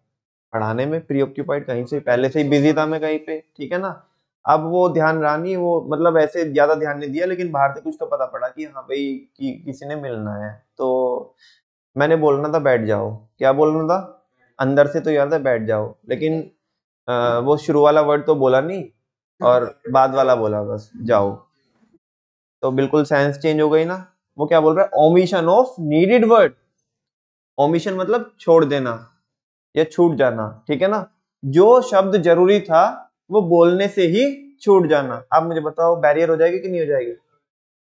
पढ़ाने में, प्री ऑक्यूपाइड कहीं से पहले से ही बिजी था मैं कहीं पे, ठीक है ना। अब वो ध्यान रहा नहीं, वो मतलब ऐसे ज्यादा ध्यान नहीं दिया, लेकिन बाहर से कुछ तो पता पड़ा कि हाँ भाई कि किसी ने मिलना है। तो मैंने बोलना था बैठ जाओ, क्या बोलना था, अंदर से तो याद है बैठ जाओ, लेकिन वो शुरू वाला वर्ड तो बोला नहीं और बाद वाला बोला बस जाओ, तो बिल्कुल सेंस चेंज हो गई ना। वो क्या बोल रहा है, omission of needed word, omission मतलब छोड़ देना या छूट जाना, ठीक है ना। जो शब्द जरूरी था वो बोलने से ही छूट जाना। आप मुझे बताओ बैरियर हो जाएगी कि नहीं हो जाएगी,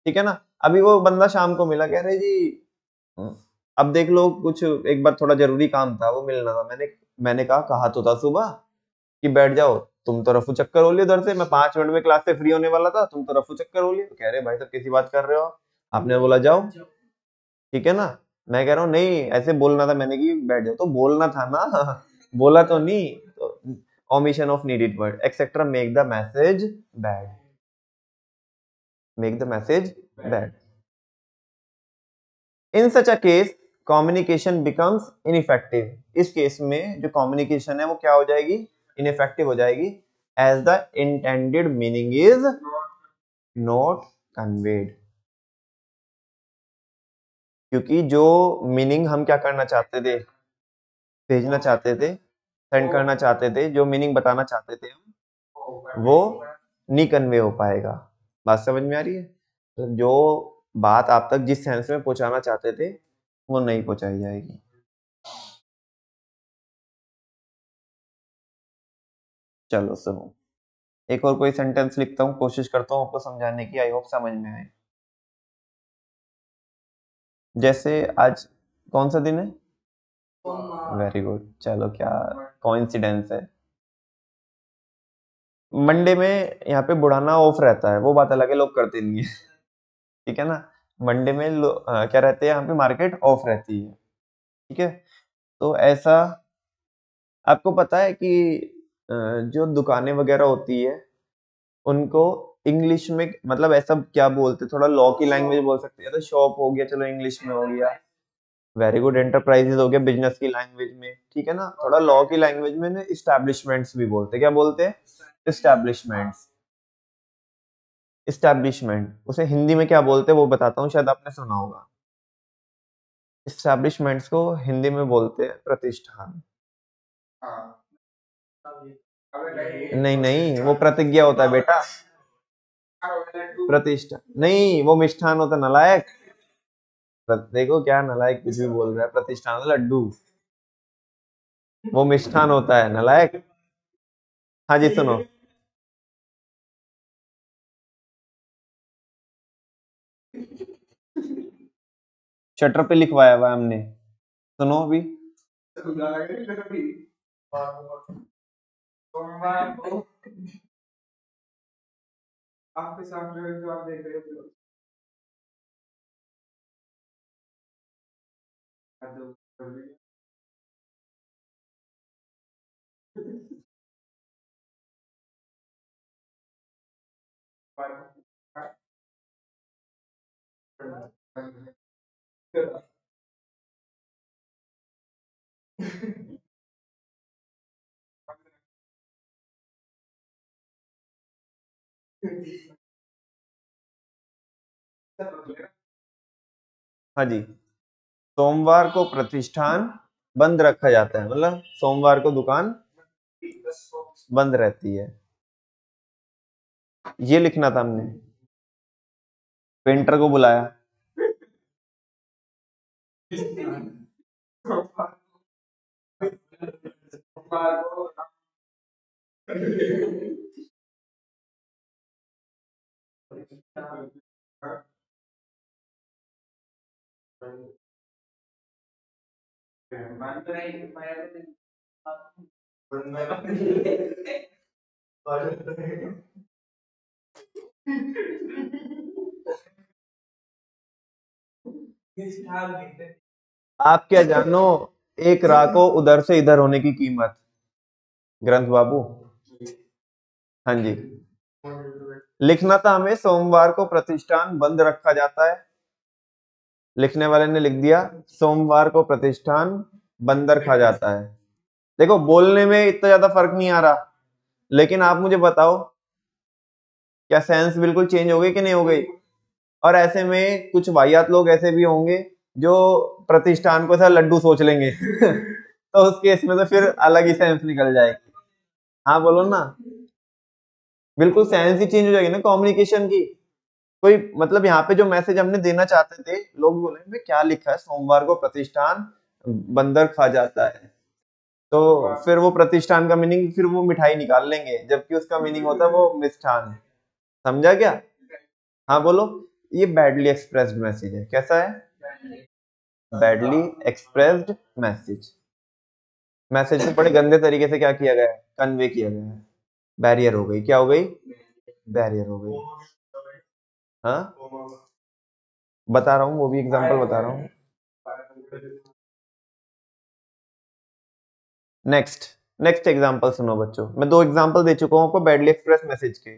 ठीक है ना। अभी वो बंदा शाम को मिला, कह रहे जी अब देख लो कुछ एक बार थोड़ा जरूरी काम था वो मिलना था, मैंने कहा तो था सुबह कि बैठ जाओ, तुम तो रफू चक्कर हो लिए उधर से, मैं 5 मिनट में क्लास से फ्री होने वाला था, तुम तो रफू चक्कर हो लिए। कह रहे भाई साहब कैसी बात कर रहे हो, आपने बोला जाओ, ठीक है ना। मैं कह रहा हूँ नहीं ऐसे बोलना था मैंने कि बैठ जाओ, तो बोलना था ना बोला तो नहीं। तो omission of needed word etc make the message bad, make the message bad. In such a case communication becomes ineffective, इस केस में जो communication है वो क्या हो जाएगी, ineffective हो जाएगी, as the intended meaning is not conveyed, क्योंकि जो मीनिंग हम क्या करना चाहते थे, भेजना चाहते थे, सेंड करना चाहते थे, जो मीनिंग बताना चाहते थे हम, वो नहीं कन्वे हो पाएगा। बात समझ में आ रही है, तो जो बात आप तक जिस सेंस में पहुंचाना चाहते थे वो नहीं पहुंचाई जाएगी। चलो सुनो, एक और कोई सेंटेंस लिखता हूँ, कोशिश करता हूँ आपको समझाने की, आई होप समझ में आए। जैसे आज कौन सा दिन है? वेरी गुड, चलो क्या कोइंसिडेंस है। मंडे में यहाँ पे बुढ़ाना ऑफ रहता है, वो बात अलग है, लोग करते नहीं है। ठीक है ना, मंडे में क्या रहते हैं यहाँ पे, मार्केट ऑफ रहती है। ठीक है, तो ऐसा आपको पता है कि जो दुकानें वगैरह होती है उनको इंग्लिश में मतलब ऐसा क्या बोलते हैं, थोड़ा लॉ की लैंग्वेज बोल सकते हैं, तो शॉप हो गया, चलो इंग्लिश में हो गया, वेरी गुड, एंटरप्राइजेज हो गया बिजनेस की लैंग्वेज में, ठीक है ना, थोड़ा लॉ की लैंग्वेज में ना इस्टेब्लिशमेंट्स भी बोलते हैं, क्या बोलते हैं? इस्टेब्लिशमेंट्स। इस्टेब्लिशमेंट उसे हिंदी में क्या बोलते हैं वो बताता हूँ, शायद आपने सुना होगा। इस्टेब्लिशमेंट्स को हिंदी में बोलते हैं प्रतिष्ठान। नहीं नहीं, वो प्रतिज्ञा होता है बेटा, प्रतिष्ठा नहीं, वो मिष्ठान होता है, नालायक। देखो क्या नालायक कुछ भी बोल रहा है, प्रतिष्ठान लड्डू, वो मिष्ठान होता है, नालायक। हाँ जी सुनो, शटर पे लिखवाया हुआ है हमने, सुनो अभी। हाँ जी, सोमवार को प्रतिष्ठान बंद रखा जाता है, मतलब सोमवार को दुकान बंद रहती है, ये लिखना था हमने। पेंटर को बुलाया, आप क्या जानो एक राह को उधर से इधर होने की कीमत, ग्रंथ बाबू। हाँ जी, लिखना था हमें सोमवार को प्रतिष्ठान बंद रखा जाता है, लिखने वाले ने लिख दिया सोमवार को प्रतिष्ठान बंद रखा जाता है। देखो बोलने में इतना ज्यादा फर्क नहीं आ रहा, लेकिन आप मुझे बताओ क्या सेंस बिल्कुल चेंज हो गई कि नहीं हो गई? और ऐसे में कुछ वाहियात लोग ऐसे भी होंगे जो प्रतिष्ठान को ऐसा लड्डू सोच लेंगे तो उस केस में तो फिर अलग ही सेंस निकल जाएगी। हाँ बोलो ना, बिल्कुल सेंस ही चेंज हो जाएगी ना कम्युनिकेशन की। कोई मतलब यहाँ पे जो मैसेज हमने देना चाहते थे, लोग बोले भाई क्या लिखा है, सोमवार को प्रतिष्ठान बंदर खा जाता है, तो फिर वो प्रतिष्ठान का मीनिंग फिर वो मिठाई निकाल लेंगे, जबकि उसका मीनिंग होता है वो मिष्ठान। समझा क्या? हाँ बोलो, ये बैडली एक्सप्रेस्ड मैसेज है, कैसा है? बैडली एक्सप्रेस्ड मैसेज, मैसेज को बड़े गंदे तरीके से क्या किया गया है, कन्वे किया गया है, बैरियर हो गई, क्या हो गई? बैरियर हो गई। हाँ बता रहा हूँ, वो भी एग्जांपल बता रहा हूँ। नेक्स्ट, नेक्स्ट एग्जांपल सुनो बच्चों, मैं दो एग्जांपल दे चुका हूँ आपको बैडली एक्सप्रेस मैसेज के,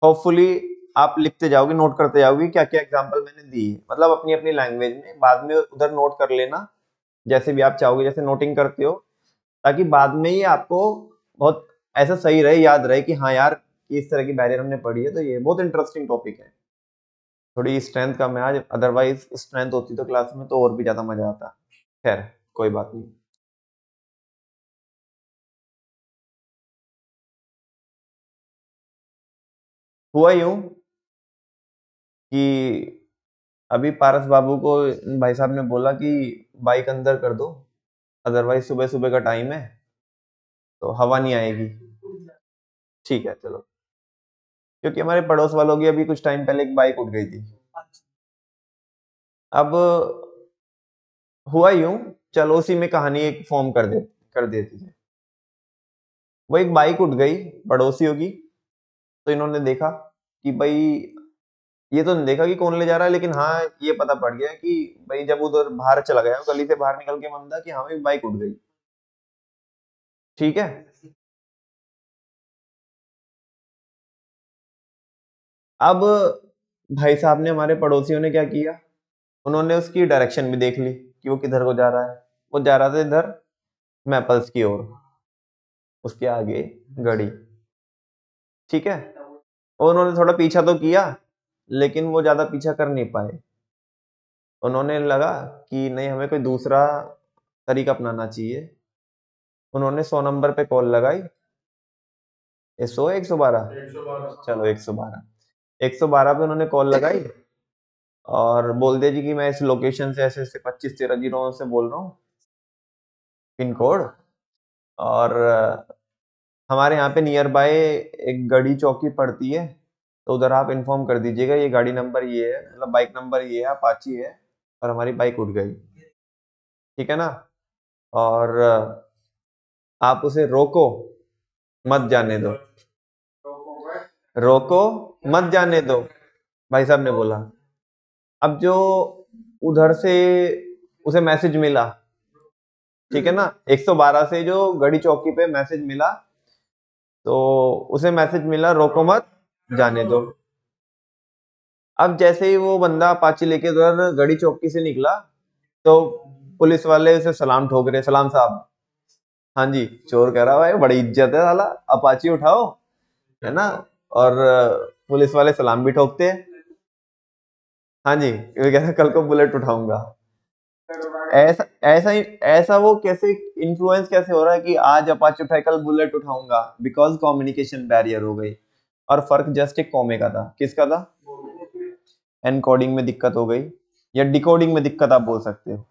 होपफुली आप लिखते जाओगे, नोट करते जाओगे क्या क्या एग्जांपल मैंने दी है, मतलब अपनी अपनी लैंग्वेज में, बाद में उधर नोट कर लेना जैसे भी आप चाहोगे, जैसे नोटिंग करते हो, ताकि बाद में ही आपको बहुत ऐसा सही रहे, याद रहे कि हाँ यार कि इस तरह की बैरियर हमने पढ़ी है, तो ये बहुत इंटरेस्टिंग टॉपिक है। थोड़ी स्ट्रेंथ कम है आज, अदरवाइज स्ट्रेंथ होती तो क्लास में तो और भी ज्यादा मजा आता। खैर कोई बात नहीं। हुआ यूं कि अभी पारस बाबू को भाई साहब ने बोला कि बाइक अंदर कर दो, अदरवाइज सुबह सुबह का टाइम है तो हवा नहीं आएगी। ठीक है चलो, क्योंकि हमारे पड़ोस वालों की अभी कुछ टाइम पहले एक बाइक उठ गई थी। अब हुआ यूं, चलो उसी में कहानी एक फॉर्म कर देती है। वो एक बाइक उठ गई पड़ोसियों की, तो इन्होंने देखा कि भाई, ये तो नहीं देखा कि कौन ले जा रहा है, लेकिन हाँ ये पता पड़ गया कि भाई जब उधर बाहर चला गया, गली से बाहर निकल के बंदा, कि हाँ भाई बाइक उठ गई। ठीक है। अब भाई साहब ने, हमारे पड़ोसियों ने क्या किया, उन्होंने उसकी डायरेक्शन भी देख ली कि वो किधर को जा रहा है। वो जा रहा था इधर मैपल्स की ओर, उसके आगे गड़ी। ठीक है। और उन्होंने थोड़ा पीछा तो किया, लेकिन वो ज्यादा पीछा कर नहीं पाए। उन्होंने लगा कि नहीं, हमें कोई दूसरा तरीका अपनाना चाहिए। उन्होंने 100 नंबर पे कॉल लगाई। 100 112, चलो 112, 112 पे उन्होंने कॉल लगाई और बोल दिया जी कि मैं इस लोकेशन से ऐसे ऐसे 25 13 0 से बोल रहा हूँ, पिन कोड। और हमारे यहाँ पे नियर बाय एक गड़ी चौकी पड़ती है, तो उधर आप इन्फॉर्म कर दीजिएगा, ये गाड़ी नंबर ये है, मतलब बाइक नंबर ये है, अपाची है, और हमारी बाइक उठ गई। ठीक है ना। और आप उसे रोको, मत जाने दो। रोको, मत जाने दो, भाई साहब ने बोला। अब जो उधर से उसे मैसेज मिला, ठीक है ना, 112 से जो गड़ी चौकी पे मैसेज मिला, तो उसे मैसेज मिला, रोको मत जाने दो। अब जैसे ही वो बंदा अपाची लेके उधर गड़ी चौकी से निकला, तो पुलिस वाले उसे सलाम ठोक रहे, सलाम साहब। हाँ जी, चोर कह रहा भाई बड़ी इज्जत है साला, अपाची उठाओ, है ना। और पुलिस वाले सलाम भी ठोकते हैं। हाँ जी, ये कह रहा कल को बुलेट उठाऊंगा। ऐसा ऐसा ही, ऐसा वो कैसे इन्फ्लुएंस कैसे हो रहा है कि आज अपाचे उठाए कल बुलेट उठाऊंगा, बिकॉज कम्युनिकेशन बैरियर हो गई। और फर्क जस्ट एक कॉमे का था, किसका था, एनकोडिंग में दिक्कत हो गई, या डिकोडिंग में दिक्कत आप बोल सकते हो।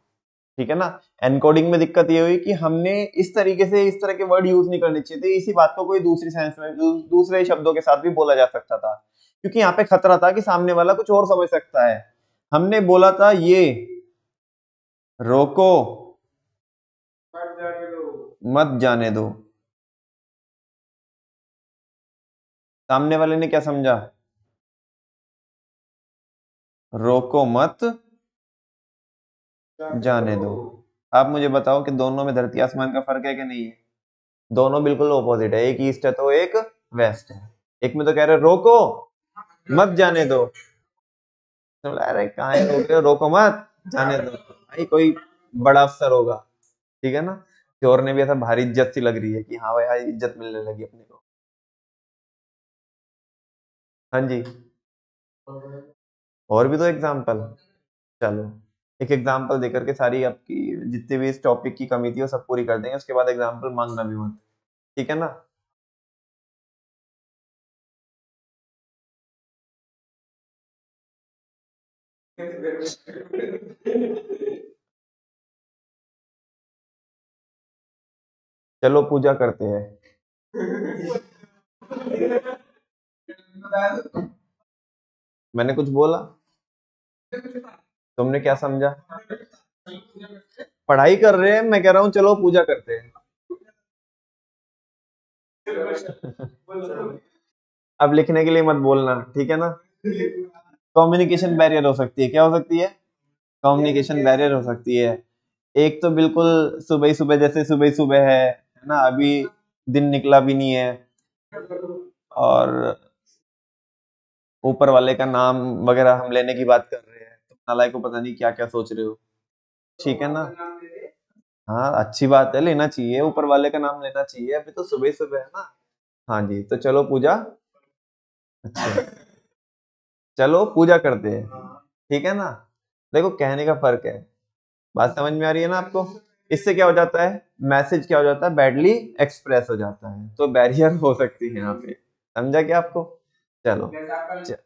ठीक है ना। एनकोडिंग में दिक्कत ये हुई कि हमने इस तरीके से इस तरह के वर्ड यूज नहीं करने चाहिए थे, इसी बात को कोई दूसरी सेंस में दूसरे शब्दों के साथ भी बोला जा सकता था, क्योंकि यहाँ पे खतरा था कि सामने वाला कुछ और समझ सकता है। हमने बोला था ये, रोको, मत जाने दो। सामने वाले ने क्या समझा, रोको मत जाने दो। आप मुझे बताओ कि दोनों में धरती आसमान का फर्क है कि नहीं है। दोनों बिल्कुल ऑपोजिट है, एक ईस्ट है तो एक वेस्ट है। एक में तो कह रहे रोको, मत जाने दो, तो बोला, अरे कहाँ है, रोक रहे हो, रोको मत जाने दो, भाई कोई बड़ा अफसर होगा। ठीक है ना। चोर ने भी ऐसा भारी इज्जत सी लग रही है कि हाँ भाई आज इज्जत मिलने लगी अपने को। हाँ जी। और भी तो एग्जाम्पल, चलो एक एग्जाम्पल देकर के सारी आपकी जितनी भी इस टॉपिक की कमी थी वो सब पूरी कर देंगे, उसके बाद एग्जाम्पल मांगना भी मत। ठीक है ना। चलो पूजा करते हैं। मैंने कुछ बोला, तुमने क्या समझा। पढ़ाई कर रहे हैं, मैं कह रहा हूँ चलो पूजा करते हैं। अब लिखने के लिए मत बोलना, ठीक है ना। कम्युनिकेशन बैरियर हो सकती है, क्या हो सकती है, कम्युनिकेशन बैरियर हो सकती है। एक तो बिल्कुल सुबह ही सुबह, जैसे सुबह ही सुबह है ना, अभी दिन निकला भी नहीं है, और ऊपर वाले का नाम वगैरह हम लेने की बात कर रहे हैं, तो नालायक को पता नहीं क्या क्या सोच रहे हो। ठीक है ना। हाँ अच्छी बात है, लेना चाहिए, ऊपर वाले का नाम लेना चाहिए, अभी तो सुबह ही सुबह है ना। हाँ जी, तो चलो पूजा, अच्छा, चलो पूजा करते हैं। ठीक है ना। देखो कहने का फर्क है, बात समझ में आ रही है ना आपको। इससे क्या हो जाता है, मैसेज क्या हो जाता है, बैडली एक्सप्रेस हो जाता है, तो बैरियर हो सकती है यहाँ पे। समझा क्या आपको। चलो, च-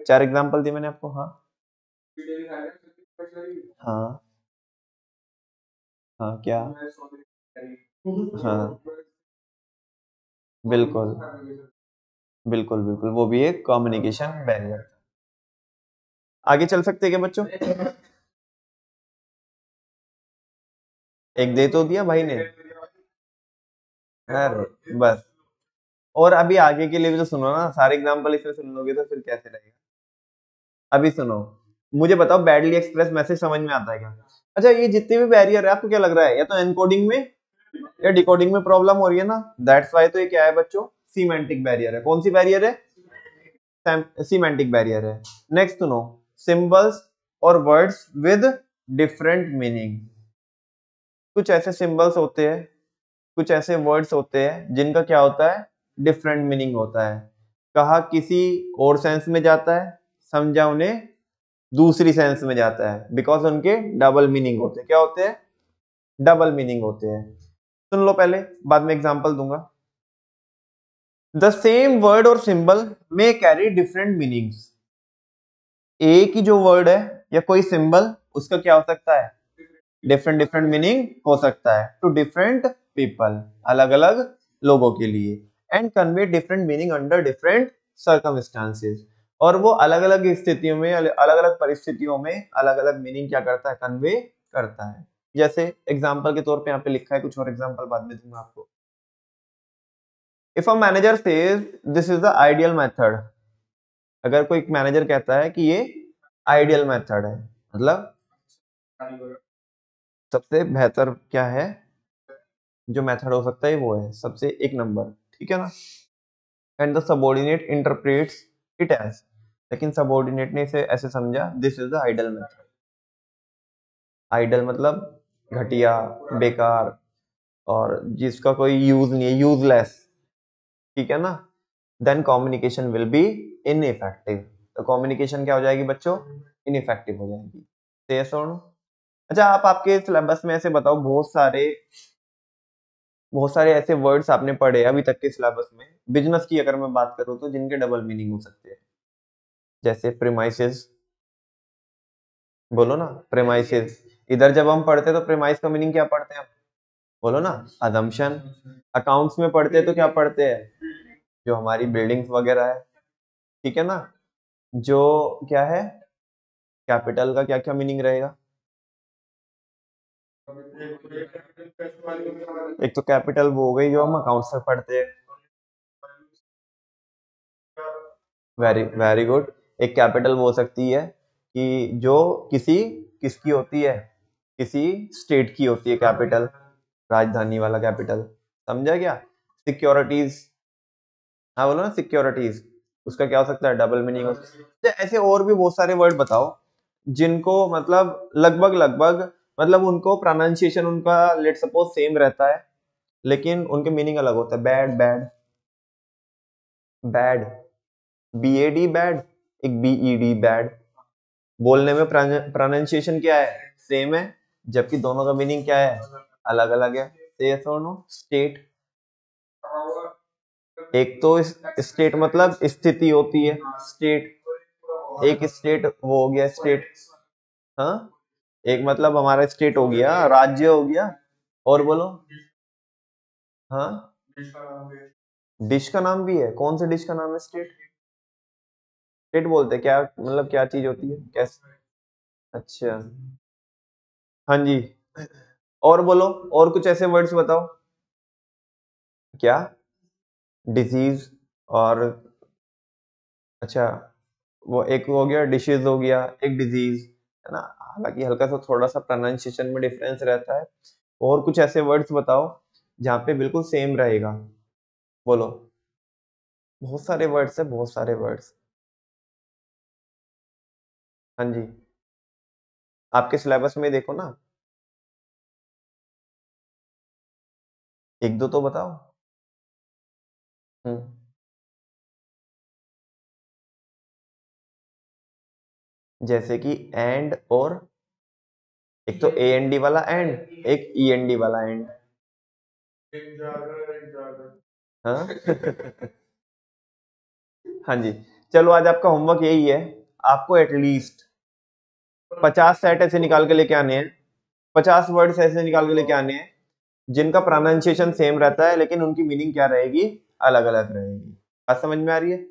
4 एग्जाम्पल दिए मैंने आपको। हाँ हाँ हाँ, क्या, हाँ बिल्कुल। बिल्कुल बिल्कुल, वो भी एक कम्युनिकेशन बैरियर। आगे चल सकते हैं क्या बच्चों? एक दे तो दिया भाई ने। अरे बस, और अभी आगे के लिए भी तो सुनो ना, सारे एग्जांपल इसमें सुन लोगे तो फिर कैसे रहेगा। अभी सुनो, मुझे बताओ बैडली एक्सप्रेस मैसेज समझ में आता है क्या? अच्छा, ये जितने भी बैरियर है आपको क्या लग रहा है, या तो एनकोडिंग में या डिकोडिंग में प्रॉब्लम हो रही है ना, दैट्स वाई। तो ये क्या है बच्चों? सीमेंटिक बैरियर है। कौन सी बैरियर है? सीमेंटिक बैरियर है। नेक्स्ट सुनो, सिंबल्स और वर्ड्स विद डिफरेंट मीनिंग। कुछ ऐसे सिंबल्स होते हैं, कुछ ऐसे वर्ड्स होते हैं जिनका क्या होता है? डिफरेंट मीनिंग होता है। कहा किसी और सेंस में जाता है, समझा उन्हें दूसरी सेंस में जाता है, बिकॉज उनके डबल मीनिंग होते हैं। क्या होते हैं? डबल मीनिंग होते हैं। सुन लो पहले, बाद में एग्जांपल दूंगा। द सेम वर्ड और सिंबल में कैरी डिफरेंट मीनिंग्स। एक ही जो वर्ड है या कोई सिंबल, उसका क्या हो सकता है? डिफरेंट डिफरेंट मीनिंग हो सकता है टू डिफरेंट पीपल, अलग अलग लोगों के लिए। And convey different meaning under different circumstances. और वो अलग अलग स्थितियों में, अलग अलग परिस्थितियों में अलग अलग मीनिंग क्या करता है? कन्वे करता है। जैसे एग्जाम्पल के तौर पे यहाँ पे लिखा है, कुछ और एग्जाम्पल बाद में दूंगा आपको। If a manager says this is the ideal method. अगर कोई मैनेजर कहता है कि ये आइडियल मेथड है, मतलब सबसे बेहतर क्या है जो मेथड हो सकता है, वो है सबसे एक नंबर, ठीक है ना। And the subordinate interprets it as, लेकिन सबऑर्डिनेट ने इसे ऐसे समझा, this is the ideal method. Ideal मतलब घटिया, बेकार, और जिसका कोई यूज नहीं है, यूजलेस, ठीक है ना। Then communication will be ineffective. तो कम्युनिकेशन क्या हो जाएगी बच्चों? इनइफेक्टिव हो जाएगी। yes or no? अच्छा, आप आपके सिलेबस में ऐसे बताओ, बहुत सारे ऐसे वर्ड्स आपने पढ़े अभी तक के सिलेबस में, बिजनेस की अगर मैं बात करूं तो, जिनके डबल मीनिंग हो सकते हैं। जैसे प्रेमाइसेस, बोलो ना प्रेमाइसेस। इधर जब हम पढ़ते हैं तो प्रेमाइस का मीनिंग क्या पढ़ते हैं हम? बोलो ना, अजम्पशन। अकाउंट्स में पढ़ते हैं तो क्या पढ़ते हैं? जो हमारी बिल्डिंग्स वगैरह है, ठीक है ना। जो क्या है, कैपिटल का क्या क्या मीनिंग रहेगा? एक तो कैपिटल वो हो गई जो हम अकाउंट्स में पढ़ते हैं। Very very good. एक कैपिटल वो हो सकती है कि जो किसी किसकी होती है, किसी स्टेट की होती है कैपिटल, राजधानी वाला कैपिटल, समझा क्या। सिक्योरिटीज, हाँ बोलो ना सिक्योरिटीज, उसका क्या हो सकता है? डबल मीनिंग हो सकता है। ऐसे और भी बहुत सारे वर्ड बताओ जिनको मतलब लगभग लगभग, मतलब उनको प्रोनाउंसिएशन उनका लेट सपोज सेम रहता है, लेकिन उनके मीनिंग अलग होता है। Bad, bad, bad, BAD bad, एक BED बैड। बोलने में प्रोनाउंसिएशन क्या है? सेम है, जबकि दोनों का मीनिंग क्या है? अलग अलग है। यस और नो? स्टेट, एक तो स्टेट मतलब स्थिति होती है, स्टेट। एक स्टेट वो हो गया स्टेट, हाँ। एक मतलब हमारा स्टेट हो गया, राज्य हो गया। और बोलो। हाँ, डिश का नाम भी है। कौन से डिश का नाम है स्टेट? स्टेट बोलते हैं क्या, मतलब क्या चीज होती है, कैसे? अच्छा, हाँ जी। और बोलो, और कुछ ऐसे वर्ड्स बताओ। क्या? डिजीज, और अच्छा, वो एक हो गया डिशीज, हो गया एक डिजीज, है ना। हालांकि हल्का सा थोड़ा सा प्रोनाउंसिएशन में डिफरेंस रहता है। और कुछ ऐसे वर्ड्स बताओ जहाँ पे बिल्कुल सेम रहेगा, बोलो। बहुत सारे वर्ड्स है, बहुत सारे वर्ड्स। हाँ जी, आपके सिलेबस में देखो ना, एक दो तो बताओ। हम्म, जैसे कि एंड और, एक तो AND वाला एंड, एक END वाला एंड। हाँ हाँ जी। चलो, आज आपका होमवर्क यही है, आपको एटलीस्ट 50 सेट ऐसे निकाल के लेके आने हैं, 50 वर्ड्स ऐसे निकाल के लेके आने हैं जिनका प्रोनाउंसिएशन सेम रहता है, लेकिन उनकी मीनिंग क्या रहेगी? अलग अलग रहेगी। बात समझ में आ रही है?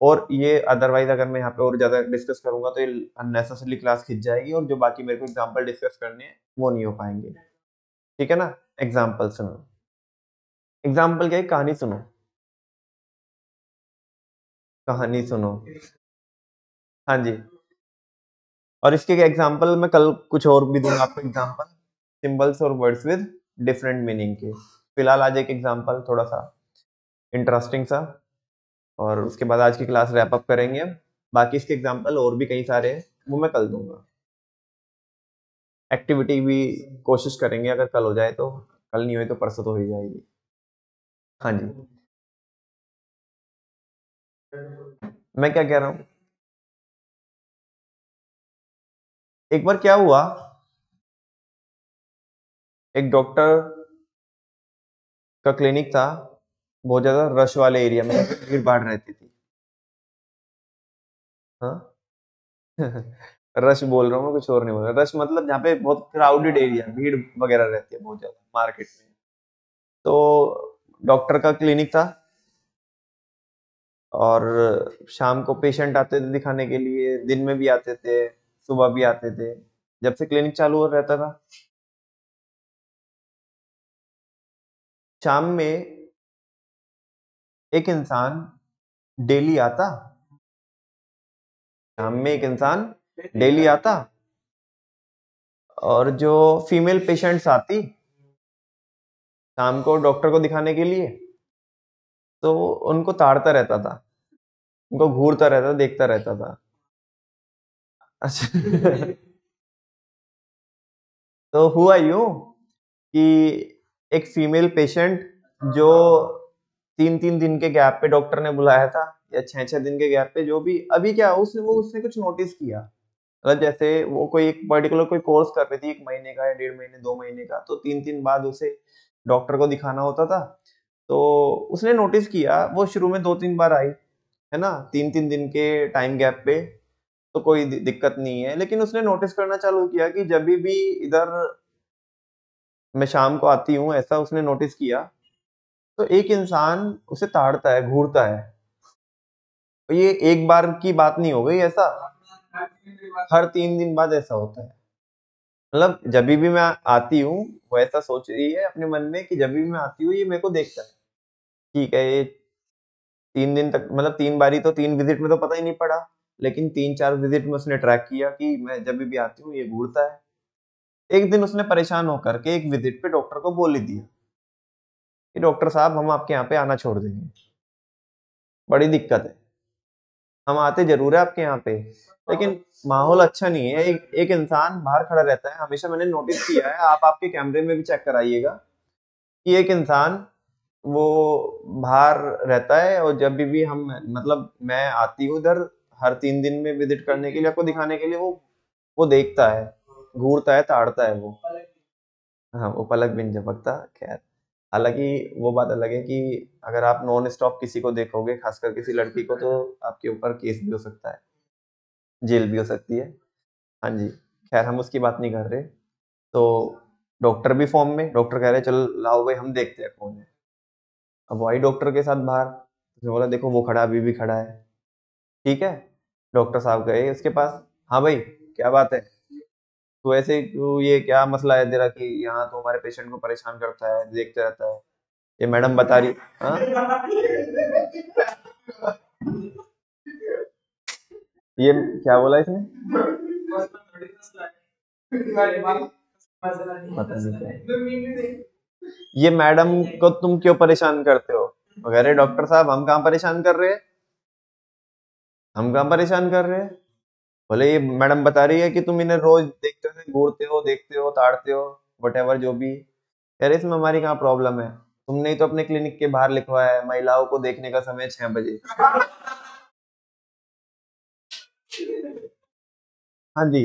और ये अदरवाइज अगर मैं यहाँ पे और ज्यादा डिस्कस करूंगा तो ये अननेसेसरली क्लास खिंच जाएगी और जो बाकी मेरे को एग्जांपल डिस्कस करने हैं वो नहीं हो पाएंगे। ठीक है ना? एग्जांपल सुनो। एग्जांपल क्या है? कहानी सुनो। कहानी सुनो। हाँ जी। और इसके एग्जांपल मैं कल कुछ और भी दूंगा आपको एग्जांपल, सिंबल्स और वर्ड्स विद डिफरेंट मीनिंग के। फिलहाल आज एक एग्जांपल थोड़ा सा इंटरेस्टिंग सा, और उसके बाद आज की क्लास रैप अप करेंगे। बाकी इसके एग्जांपल और भी कई सारे हैं, वो मैं कल दूंगा। एक्टिविटी भी कोशिश करेंगे, अगर कल हो जाए तो। कल नहीं हुई तो परसों तो हो ही जाएगी। हाँ जी। मैं क्या कह रहा हूँ, एक बार क्या हुआ, एक डॉक्टर का क्लिनिक था, बहुत ज्यादा रश वाले एरिया में भीड़ भाड़ रहती थी। हाँ। रश बोल रहा हूँ मैं, कुछ और नहीं बोल रहा। रश मतलब जहाँ पे बहुत क्राउडेड एरिया, भीड़ वगैरह रहती है बहुत ज्यादा मार्केट में। तो डॉक्टर का क्लिनिक था, और शाम को पेशेंट आते थे दिखाने के लिए, दिन में भी आते थे, सुबह भी आते थे, जब से क्लिनिक चालू हो रहता था। शाम में एक इंसान डेली आता, शाम में एक इंसान डेली आता, और जो फीमेल पेशेंट्स आती शाम को डॉक्टर को दिखाने के लिए, तो उनको ताड़ता रहता था, उनको घूरता रहता, देखता रहता था। अच्छा। तो हुआ यूं कि एक फीमेल पेशेंट जो 3-3 दिन के गैप पे डॉक्टर ने बुलाया था, या 6-6 दिन के गैप पे, जो भी, अभी क्या उसने कुछ नोटिस किया। मतलब जैसे वो कोई एक पर्टिकुलर कोई कोर्स कर रही थी, 1 महीने का या 1.5 महीने 2 महीने का, तो 3-3 बाद उसे डॉक्टर को दिखाना होता था। तो उसने नोटिस किया, वो शुरू में 2-3 बार आई, है ना, 3-3 दिन के टाइम गैप पे, तो कोई दिक्कत नहीं है। लेकिन उसने नोटिस करना चालू किया कि जब भी इधर मैं शाम को आती हूँ, ऐसा उसने नोटिस किया, तो एक इंसान उसे ताड़ता है, घूरता है। तो ये एक बार की बात नहीं हो गई ऐसा, हर 3 दिन बाद ऐसा होता है। मतलब जब भी मैं आती हूँ, वो ऐसा सोच रही है अपने मन में कि जब भी मैं आती हूँ ये मेरे को देखता है। ठीक है, ये 3 दिन तक, मतलब 3 बारी तो 3 विजिट में तो पता ही नहीं पड़ा, लेकिन 3-4 विजिट में उसने ट्रैक किया कि मैं जब भी आती हूँ ये घूरता है। एक दिन उसने परेशान होकर के एक विजिट पे डॉक्टर को बोल ही दिया कि डॉक्टर साहब, हम आपके यहाँ पे आना छोड़ देंगे, बड़ी दिक्कत है। हम आते जरूर है आपके यहाँ पे, लेकिन माहौल अच्छा नहीं है। एक इंसान बाहर खड़ा रहता है, हमेशा मैंने नोटिस किया है, आप आपके कैमरे में भी चेक कराइएगा, कि एक इंसान वो बाहर रहता है, और जब भी हम, मतलब मैं आती हूँ इधर हर 3 दिन में विजिट करने के लिए, आपको दिखाने के लिए, वो देखता है, घूरता है, ताड़ता है वो। हाँ, वो पलक भी नहीं झपकता। खैर, हालांकि वो बात अलग है कि अगर आप नॉन स्टॉप किसी को देखोगे, खासकर किसी लड़की को, तो आपके ऊपर केस भी हो सकता है, जेल भी हो सकती है। हाँ जी। खैर, हम उसकी बात नहीं कर रहे। तो डॉक्टर भी फॉर्म में, डॉक्टर कह रहे चल लाओ भाई, हम देखते हैं कौन है। अब वो आई डॉक्टर के साथ बाहर, उसने बोला देखो वो खड़ा, अभी भी खड़ा है। ठीक है, डॉक्टर साहब गए उसके पास। हाँ भाई, क्या बात है, तो ऐसे क्यों, ये क्या मसला है तेरा कि यहाँ तो हमारे पेशेंट को परेशान करता है, देखते रहता है, ये मैडम बता रही। हाँ, ये क्या बोला इसने, पता नहीं क्या है। ये मैडम को तुम क्यों परेशान करते हो? अरे डॉक्टर साहब, हम कहाँ परेशान कर रहे हैं, हम कहाँ परेशान कर रहे हैं। बोले ये मैडम बता रही है कि तुम इन्हें रोज देखते हो, घूरते हो, देखते हो, ताड़ते हो, वटेवर जो भी। यार इसमें हमारी कहाँ प्रॉब्लम है, तुमने ही तो अपने क्लिनिक के बाहर लिखवाया है महिलाओं को देखने का समय 6 बजे। हाँ जी,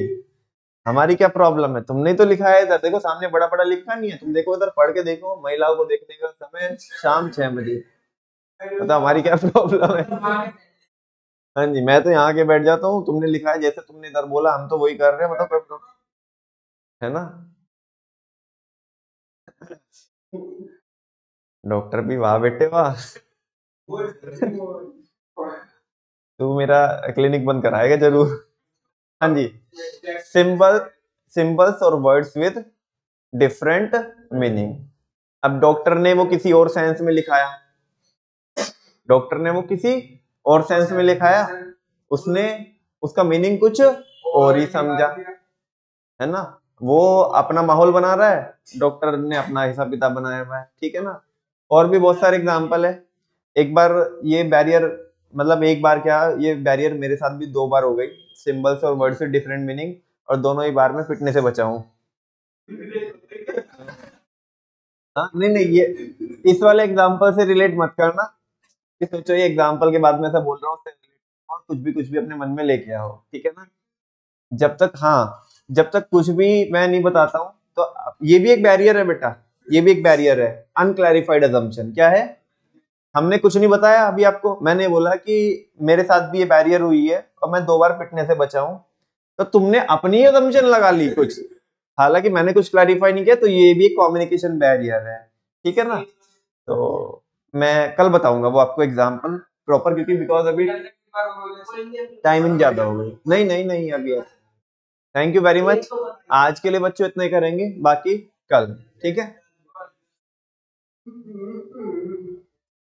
हमारी क्या प्रॉब्लम है, तुमने ही तो लिखा है इधर, देखो सामने बड़ा बड़ा लिखा नहीं है, तुम देखो इधर पढ़ के देखो, महिलाओं को देखने का समय शाम 6 बजे। तो हमारी क्या प्रॉब्लम है? हाँ जी, मैं तो यहाँ के बैठ जाता हूँ, तुमने लिखा है जैसे तुमने इधर बोला, हम तो वही कर रहे हैं, मतलब कोई है ना। डॉक्टर भी वाह बेटे वाह। तू मेरा क्लिनिक बंद कराएगा जरूर। हाँ जी, सिंबल सिंबल्स और वर्ड्स विद डिफरेंट मीनिंग। अब डॉक्टर ने वो किसी और सेंस में लिखाया, डॉक्टर ने वो किसी और सेंस में लिखाया, उसने उसका मीनिंग कुछ और ही समझा, है ना। वो अपना माहौल बना रहा है, डॉक्टर ने अपना हिसाब किताब बनाया हुआ है, ठीक है ना। और भी बहुत सारे एग्जाम्पल है। एक बार ये बैरियर, मतलब एक बार क्या, ये बैरियर मेरे साथ भी 2 बार हो गई, सिंबल्स और वर्ड से डिफरेंट मीनिंग, और दोनों ही बार में पिटने से बचा हूँ। हाँ, नहीं नहीं, ये इस वाले एग्जाम्पल से रिलेट मत करना, कि सोचो ये एग्जाम्पल के बाद में ऐसा बोल रहा हूँ, उससे relate और कुछ भी अपने मन में लेके आओ, ठीक है ना। जब तक, हाँ, जब तक कुछ भी मैं नहीं बताता हूँ, तो ये भी एक बैरियर है बेटा, ये भी एक बैरियर है। अनक्लैरिफाइड अजम्पशन क्या है? हमने कुछ नहीं बताया अभी आपको, मैंने बोला कि मेरे साथ भी ये बैरियर हुई है और मैं 2 बार पिटने से बचा हूं, तो तुमने अपनी अजम्पशन लगा ली कुछ, हालांकि मैंने कुछ क्लैरिफाई नहीं किया, तो ये भी एक कम्युनिकेशन बैरियर है, ठीक है ना। तो मैं कल बताऊंगा वो आपको एग्जाम्पल प्रॉपर, क्योंकि बिकॉज अभी टाइमिंग ज्यादा हो गई। नहीं नहीं नहीं, अभी थैंक यू वेरी मच। आज के लिए बच्चों इतना ही करेंगे, बाकी कल, ठीक है।